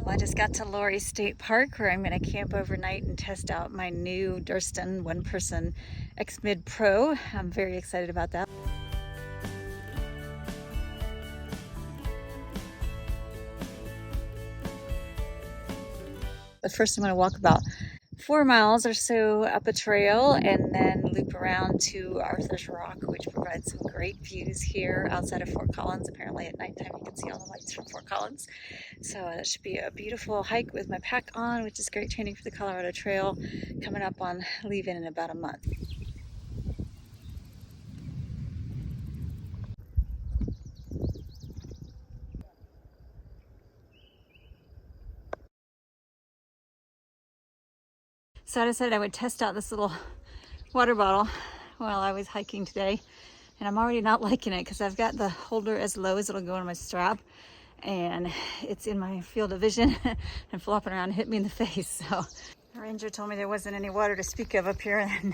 Well, I just got to Lory State Park where I'm going to camp overnight and test out my new 𝐒𝐿 one-person 𝐒𝐻 Pro. I'm very excited about that. But first I'm going to walk about 4 miles or so up a trail and then loop around to Arthur's Rock, which provides some great views here outside of Fort Collins. Apparently at nighttime you can see all the lights from Fort Collins. So it should be a beautiful hike with my pack on, which is great training for the Colorado Trail, coming up on leave-in in about a month. So I decided I would test out this little water bottle while I was hiking today. And I'm already not liking it because I've got the holder as low as it'll go on my strap. And it's in my field of vision and flopping around and hit me in the face. So the ranger told me there wasn't any water to speak of up here. And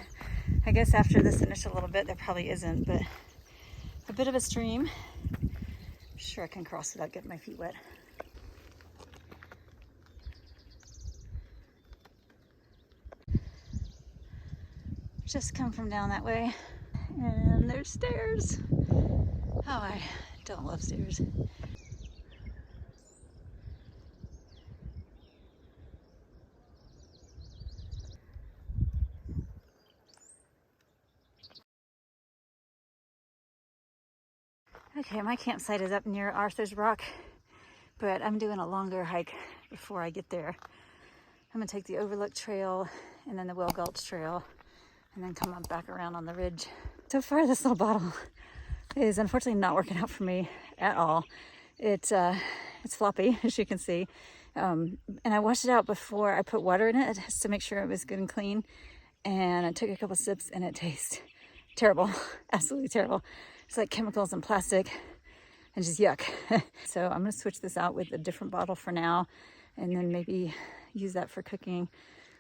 I guess after this initial little bit, there probably isn't. But a bit of a stream. I'm sure I can cross without getting my feet wet. Just come from down that way, and there's stairs. Oh, I don't love stairs. Okay, my campsite is up near Arthur's Rock, but I'm doing a longer hike before I get there. I'm gonna take the Overlook Trail and then the Whale Gulch Trail, and then come up back around on the ridge. So far, this little bottle is unfortunately not working out for me at all. It's floppy, as you can see. And I washed it out before I put water in it just to make sure it was good and clean. And I took a couple sips and it tastes terrible, absolutely terrible. It's like chemicals and plastic and just yuck. So I'm gonna switch this out with a different bottle for now, and then maybe use that for cooking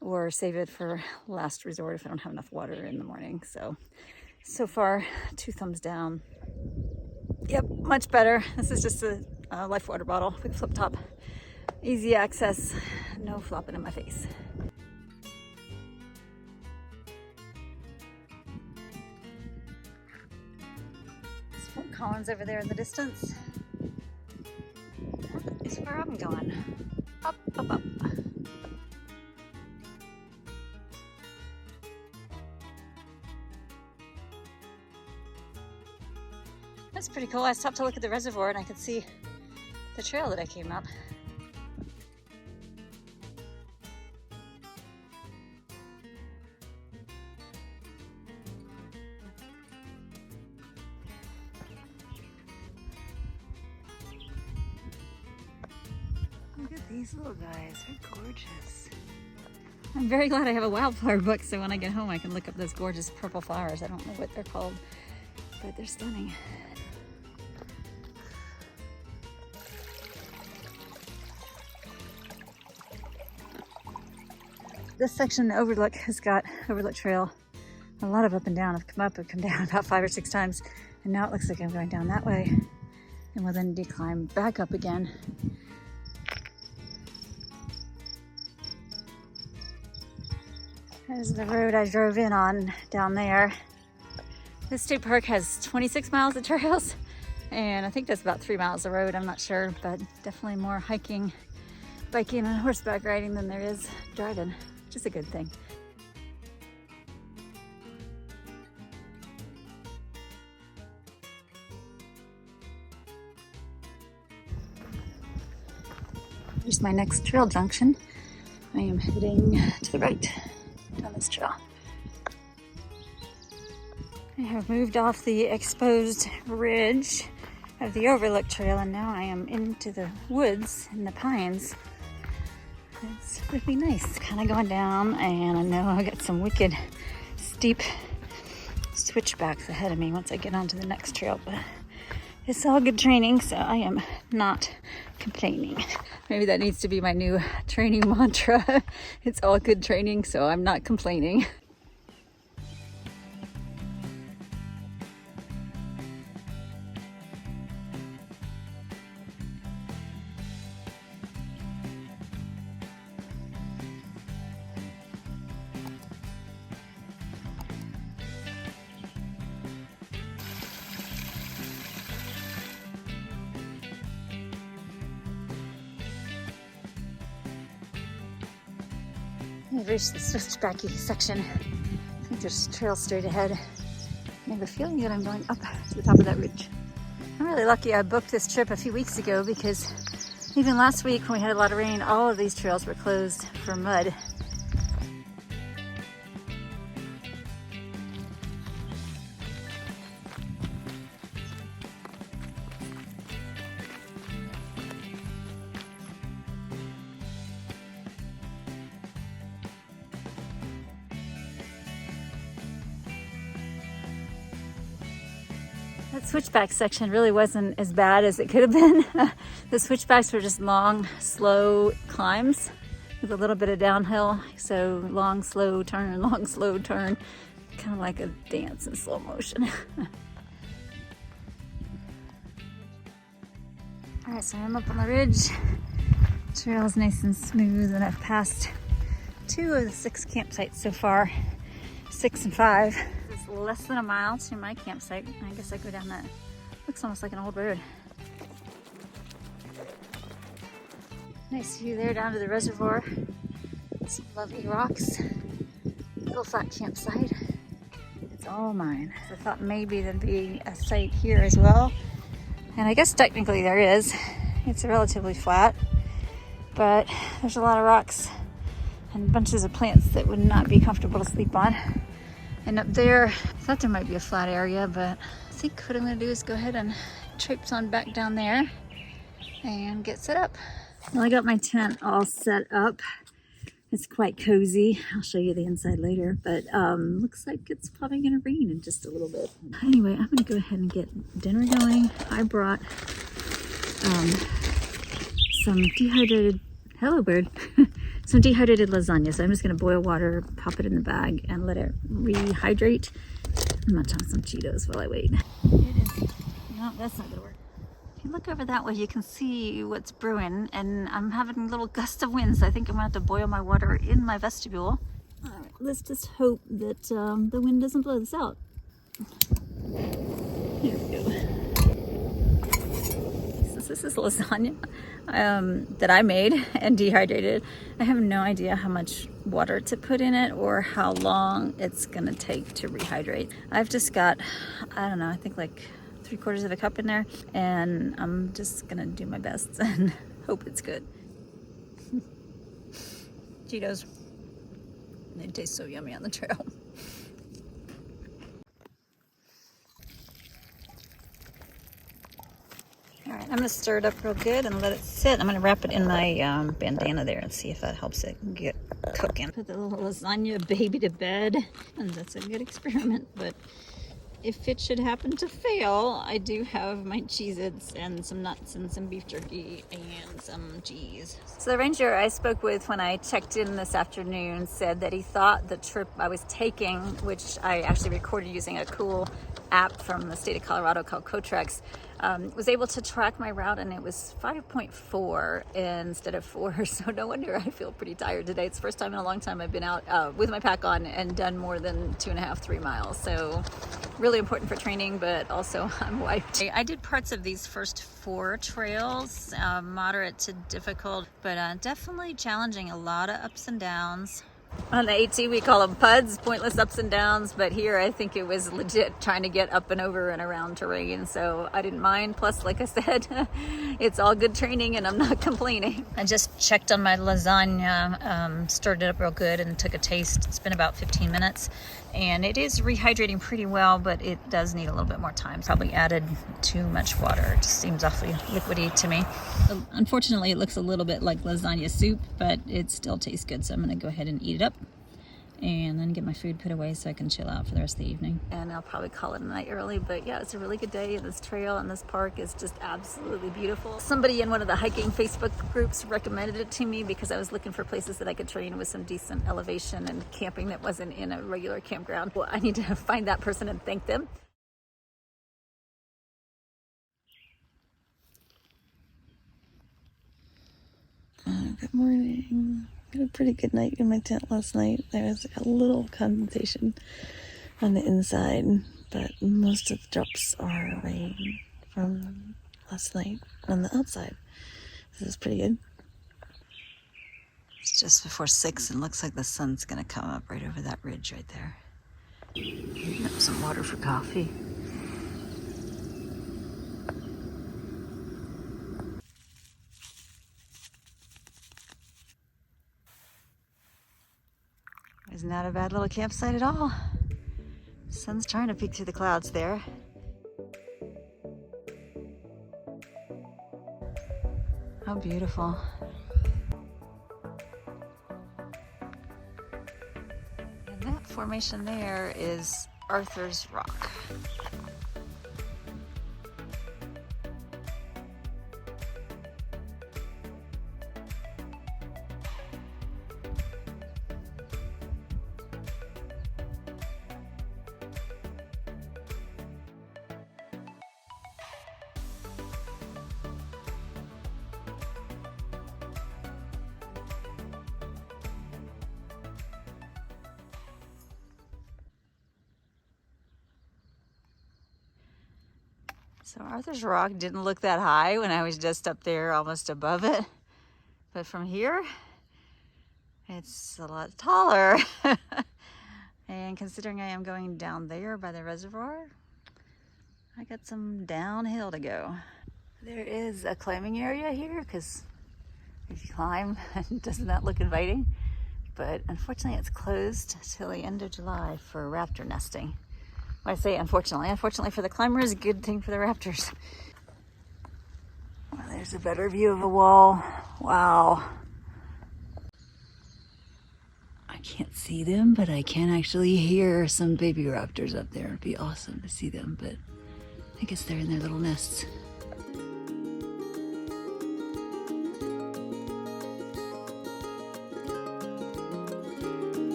or save it for last resort if I don't have enough water in the morning. So far, 2 thumbs down. Yep, much better. This is just a Life water bottle with flip top. Easy access, no flopping in my face. It's Fort Collins over there in the distance. That is where I'm going. Up, up, up. That's pretty cool. I stopped to look at the reservoir and I could see the trail that I came up. Look at these little guys, they're gorgeous. I'm very glad I have a wildflower book, so when I get home I can look up those gorgeous purple flowers. I don't know what they're called, but they're stunning. This section, the Overlook, has got Overlook Trail. A lot of up and down. I've come up and come down about 5 or 6 times, and now it looks like I'm going down that way, and will then declimb back up again. There's the road I drove in on down there. This state park has 26 miles of trails, and I think that's about 3 miles of road. I'm not sure, but definitely more hiking, biking, and horseback riding than there is driving, which is a good thing. Here's my next trail junction. I am heading to the right down this trail. I have moved off the exposed ridge of the Overlook Trail, and now I am into the woods and the pines. It's really nice, kind of going down, and I know I got some wicked steep switchbacks ahead of me once I get onto the next trail, but it's all good training, so I am not complaining. Maybe that needs to be my new training mantra. It's all good training, so I'm not complaining. We've reached the switchbacky section. I think there's trails straight ahead. I have a feeling that I'm going up to the top of that ridge. I'm really lucky I booked this trip a few weeks ago because even last week when we had a lot of rain, all of these trails were closed for mud. That switchback section really wasn't as bad as it could have been. The switchbacks were just long, slow climbs with a little bit of downhill. So long, slow turn, kind of like a dance in slow motion. All right, so I'm up on the ridge. Trail is nice and smooth, and I've passed 2 of the 6 campsites so far, 6 and 5. It's less than a mile to my campsite. I guess I go down that, looks almost like an old road. Nice view there down to the reservoir. Some lovely rocks. Little flat campsite. It's all mine. I thought maybe there'd be a site here as well. And I guess technically there is. It's relatively flat, but there's a lot of rocks and bunches of plants that would not be comfortable to sleep on. And up there, I thought there might be a flat area, but I think what I'm gonna do is go ahead and traipse on back down there and get set up. Well, I got my tent all set up. It's quite cozy. I'll show you the inside later, but looks like it's probably gonna rain in just a little bit. Anyway, I'm gonna go ahead and get dinner going. I brought some dehydrated, hello bird, some dehydrated lasagna. So I'm just gonna boil water, pop it in the bag, and let it rehydrate. I'm munch on some Cheetos while I wait. It is, no, that's not gonna work. If you look over that way, you can see what's brewing, and I'm having little gusts of wind, so I think I'm gonna have to boil my water in my vestibule. All right, let's just hope that the wind doesn't blow this out. Here we go. So this is lasagna that I made and dehydrated. I have no idea how much water to put in it or how long it's gonna take to rehydrate. I've just got, I don't know, I think like 3/4 of a cup in there, and I'm just gonna do my best and hope it's good. Cheetos, they taste so yummy on the trail. All right, I'm gonna stir it up real good and let it sit. I'm gonna wrap it in my bandana there and see if that helps it get cooking. Put the little lasagna baby to bed, and that's a good experiment, but if it should happen to fail, I do have my 𝐒𝐮𝐬𝐷s and some nuts and some beef jerky and some cheese. So the ranger I spoke with when I checked in this afternoon said that he thought the trip I was taking, which I actually recorded using a cool app from the state of Colorado called Cotrex, was able to track my route, and it was 5.4 instead of 4. So no wonder I feel pretty tired today. It's the first time in a long time I've been out with my pack on and done more than 2.5, 3 miles. So really important for training, but also I'm wiped. I did parts of these first 4 trails, moderate to difficult, but definitely challenging. A lot of ups and downs. On the AT, we call them PUDs, pointless ups and downs, but here I think it was legit trying to get up and over and around terrain, so I didn't mind. Plus, like I said, it's all good training and I'm not complaining. I just checked on my lasagna, stirred it up real good and took a taste. It's been about 15 minutes, and it is rehydrating pretty well, but it does need a little bit more time. Probably added too much water. It just seems awfully liquidy to me. Unfortunately, it looks a little bit like lasagna soup, but it still tastes good, so I'm gonna go ahead and eat it up and then get my food put away so I can chill out for the rest of the evening. And I'll probably call it a night early, but yeah, it's a really good day. This trail and this park is just absolutely beautiful. Somebody in one of the hiking Facebook groups recommended it to me because I was looking for places that I could train with some decent elevation and camping that wasn't in a regular campground. Well, I need to find that person and thank them. Good morning. I had a pretty good night in my tent last night. There was a little condensation on the inside, but most of the drops are rain from last night on the outside. This is pretty good. It's just before 6 and looks like the sun's gonna come up right over that ridge right there. Some water for coffee. It's not a bad little campsite at all. The sun's trying to peek through the clouds there. How beautiful. And that formation there is Arthur's Rock. So Arthur's Rock didn't look that high when I was just up there almost above it. But from here, it's a lot taller. And considering I am going down there by the reservoir, I got some downhill to go. There is a climbing area here because if you climb, doesn't that look inviting? But unfortunately it's closed till the end of July for raptor nesting. I say unfortunately. Unfortunately for the climbers, a good thing for the raptors. Well, there's a better view of the wall. Wow. I can't see them, but I can actually hear some baby raptors up there. It'd be awesome to see them, but I guess they're in their little nests.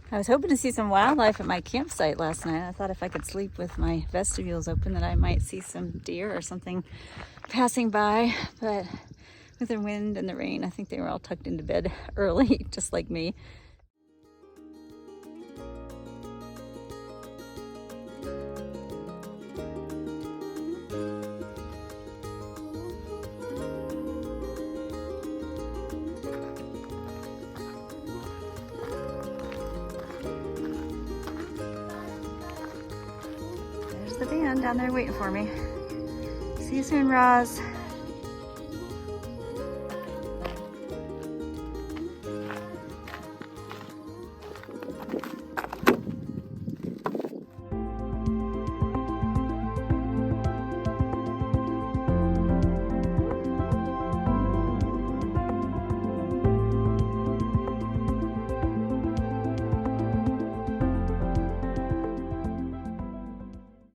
I was hoping to see some wildlife at my campsite last night. I thought if I could sleep with my vestibules open that I might see some deer or something passing by. But with the wind and the rain, I think they were all tucked into bed early, just like me. The van down there waiting for me. See you soon, Roz.